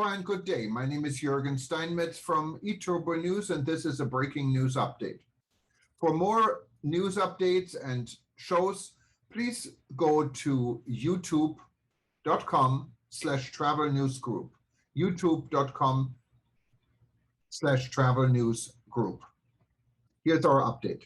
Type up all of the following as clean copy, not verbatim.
Aloha and good day. My name is Jürgen Steinmetz from eTurboNews, and this is a breaking news update. For more news updates and shows, please go to youtube.com/travel news group. youtube.com/travel news group. Here's our update.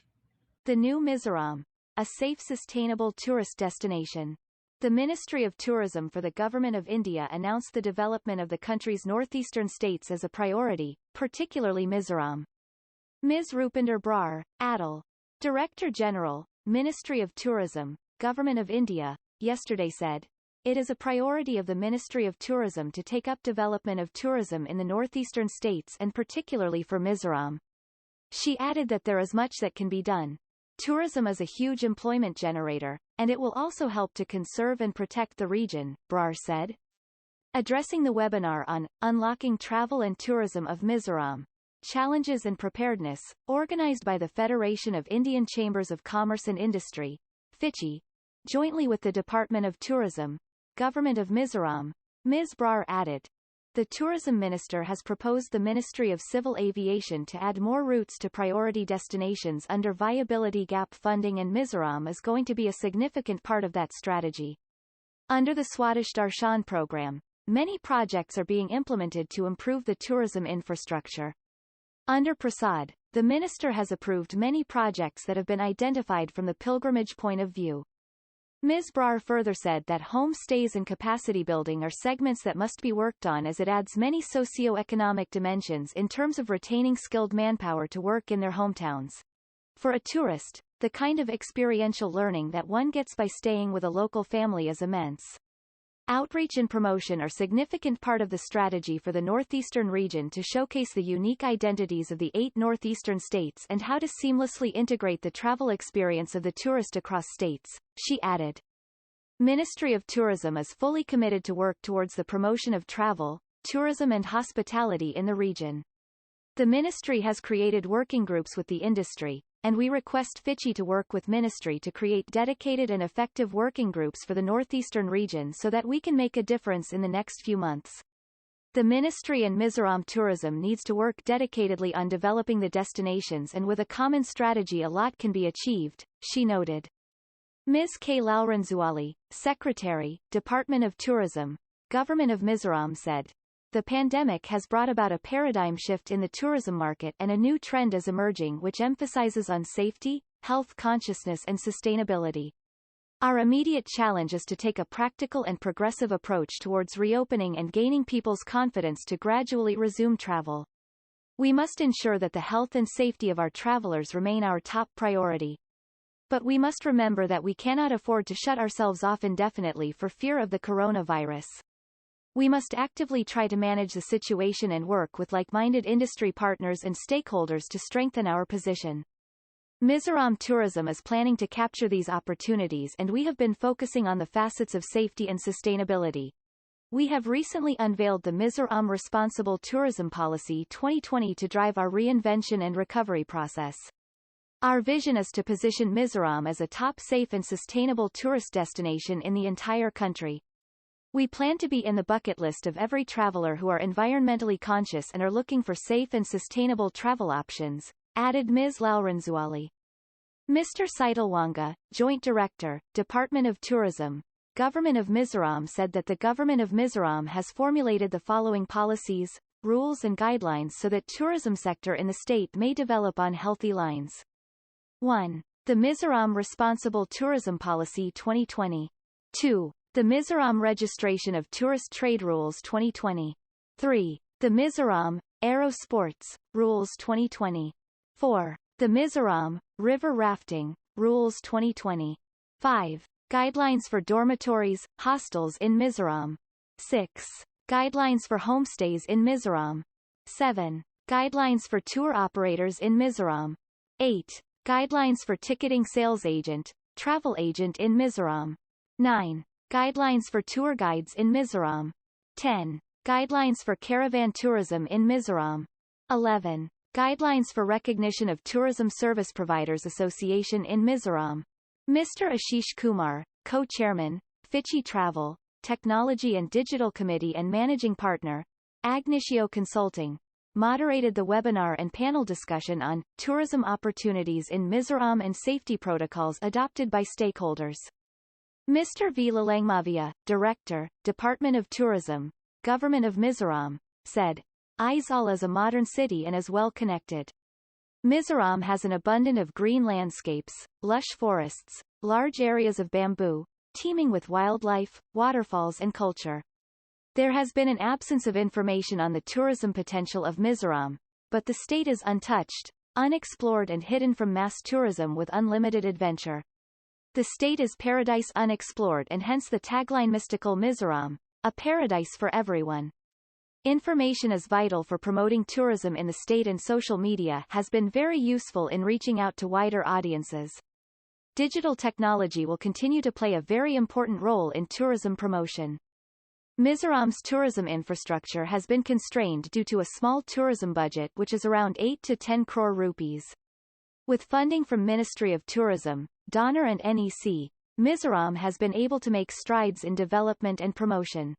The new Mizoram, a safe, sustainable tourist destination. The Ministry of Tourism for the Government of India announced the development of the country's northeastern states as a priority, particularly Mizoram. Ms. Rupinder Brar, Adil, Director General, Ministry of Tourism, Government of India, yesterday said, "It is a priority of the Ministry of Tourism to take up development of tourism in the northeastern states and particularly for Mizoram." She added that there is much that can be done. Tourism is a huge employment generator, and it will also help to conserve and protect the region, Brar said. Addressing the webinar on Unlocking Travel and Tourism of Mizoram, Challenges and Preparedness, organized by the Federation of Indian Chambers of Commerce and Industry, FICCI, jointly with the Department of Tourism, Government of Mizoram, Ms. Brar added, "The Tourism Minister has proposed the Ministry of Civil Aviation to add more routes to priority destinations under viability gap funding, and Mizoram is going to be a significant part of that strategy." Under the Swadesh Darshan program, many projects are being implemented to improve the tourism infrastructure. Under Prasad, the minister has approved many projects that have been identified from the pilgrimage point of view. Ms. Brar further said that home stays and capacity building are segments that must be worked on, as it adds many socio-economic dimensions in terms of retaining skilled manpower to work in their hometowns. For a tourist, the kind of experiential learning that one gets by staying with a local family is immense. Outreach and promotion are significant part of the strategy for the northeastern region to showcase the unique identities of the 8 northeastern states and how to seamlessly integrate the travel experience of the tourist across states, she added. Ministry of Tourism is fully committed to work towards the promotion of travel, tourism and hospitality in the region. The ministry has created working groups with the industry, and we request FICCI to work with Ministry to create dedicated and effective working groups for the northeastern region so that we can make a difference in the next few months. The Ministry and Mizoram Tourism needs to work dedicatedly on developing the destinations, and with a common strategy a lot can be achieved, she noted. Ms. K. Lalranzuali, Secretary, Department of Tourism, Government of Mizoram said, "The pandemic has brought about a paradigm shift in the tourism market, and a new trend is emerging which emphasizes on safety, health consciousness and sustainability. Our immediate challenge is to take a practical and progressive approach towards reopening and gaining people's confidence to gradually resume travel. We must ensure that the health and safety of our travelers remain our top priority. But we must remember that we cannot afford to shut ourselves off indefinitely for fear of the coronavirus. We must actively try to manage the situation and work with like-minded industry partners and stakeholders to strengthen our position." Mizoram Tourism is planning to capture these opportunities, and we have been focusing on the facets of safety and sustainability. We have recently unveiled the Mizoram Responsible Tourism Policy 2020 to drive our reinvention and recovery process. Our vision is to position Mizoram as a top safe and sustainable tourist destination in the entire country. We plan to be in the bucket list of every traveler who are environmentally conscious and are looking for safe and sustainable travel options, added Ms. Lalranzuali. Mr. Saitalwanga, Joint Director, Department of Tourism, Government of Mizoram said that the Government of Mizoram has formulated the following policies, rules and guidelines so that tourism sector in the state may develop on healthy lines. 1. The Mizoram Responsible Tourism Policy 2020. 2. The Mizoram Registration of Tourist Trade Rules 2020. 3. The Mizoram Aero Sports Rules 2020. 4. The Mizoram River Rafting Rules 2020. 5. Guidelines for dormitories, hostels in Mizoram. 6. Guidelines for homestays in Mizoram. 7. Guidelines for tour operators in Mizoram. 8. Guidelines for ticketing sales agent, travel agent in Mizoram. 9. Guidelines for tour guides in Mizoram. 10. Guidelines for caravan tourism in Mizoram. 11. Guidelines for recognition of Tourism Service Providers Association in Mizoram. Mr. Ashish Kumar, Co-Chairman, FICCI Travel, Technology and Digital Committee and Managing Partner, Agnicio Consulting, moderated the webinar and panel discussion on tourism opportunities in Mizoram and safety protocols adopted by stakeholders. Mr. V. Lalangmavia, Director, Department of Tourism, Government of Mizoram, said, Aizawl is a modern city and is well connected. Mizoram has an abundance of green landscapes, lush forests, large areas of bamboo, teeming with wildlife, waterfalls and culture. There has been an absence of information on the tourism potential of Mizoram, but the state is untouched, unexplored and hidden from mass tourism with unlimited adventure. The state is paradise unexplored and hence the tagline Mystical Mizoram, a paradise for everyone. Information is vital for promoting tourism in the state and social media has been very useful in reaching out to wider audiences. Digital technology will continue to play a very important role in tourism promotion. Mizoram's tourism infrastructure has been constrained due to a small tourism budget which is around 8 to 10 crore rupees. With funding from Ministry of Tourism, Donor and NEC, Mizoram has been able to make strides in development and promotion.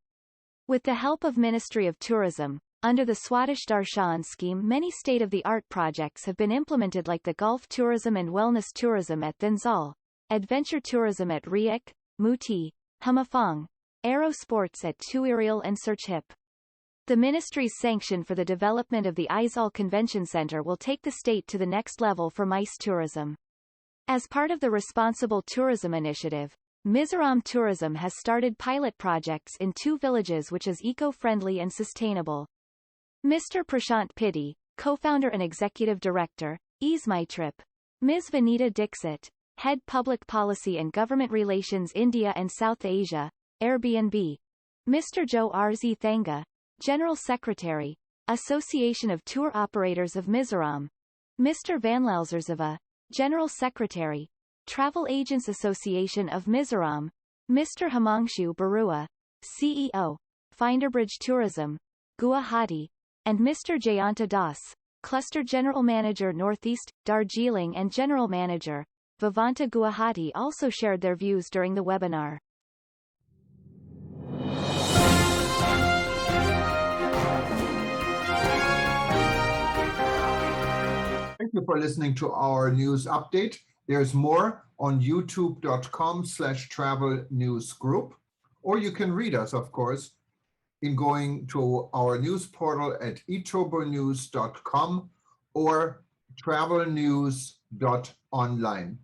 With the help of Ministry of Tourism, under the Swadesh Darshan scheme many state-of-the-art projects have been implemented like the Golf Tourism and Wellness Tourism at Thanzal, Adventure Tourism at Riak, Muti, Humafong, Aero Sports at Tuirial and Serchhip. The ministry's sanction for the development of the Aizawl Convention Center will take the state to the next level for MICE tourism. As part of the Responsible Tourism Initiative, Mizoram Tourism has started pilot projects in 2 villages which is eco-friendly and sustainable. Mr. Prashant Piddy, co-founder and executive director, EaseMyTrip. Ms. Vanita Dixit, Head Public Policy and Government Relations India and South Asia, Airbnb. Mr. Joe RZ Thanga, General Secretary, Association of Tour Operators of Mizoram. Mr. Vanlalzerzava, General Secretary, Travel Agents Association of Mizoram. Mr. Himangshu Barua, CEO, Finderbridge Tourism, Guwahati, and Mr. Jayanta Das, Cluster General Manager Northeast, Darjeeling and General Manager, Vivanta Guwahati also shared their views during the webinar. Thank you for listening to our news update. There's more on youtube.com/travel news group, or you can read us, of course, in going to our news portal at eTurboNews.com or travelnews.online.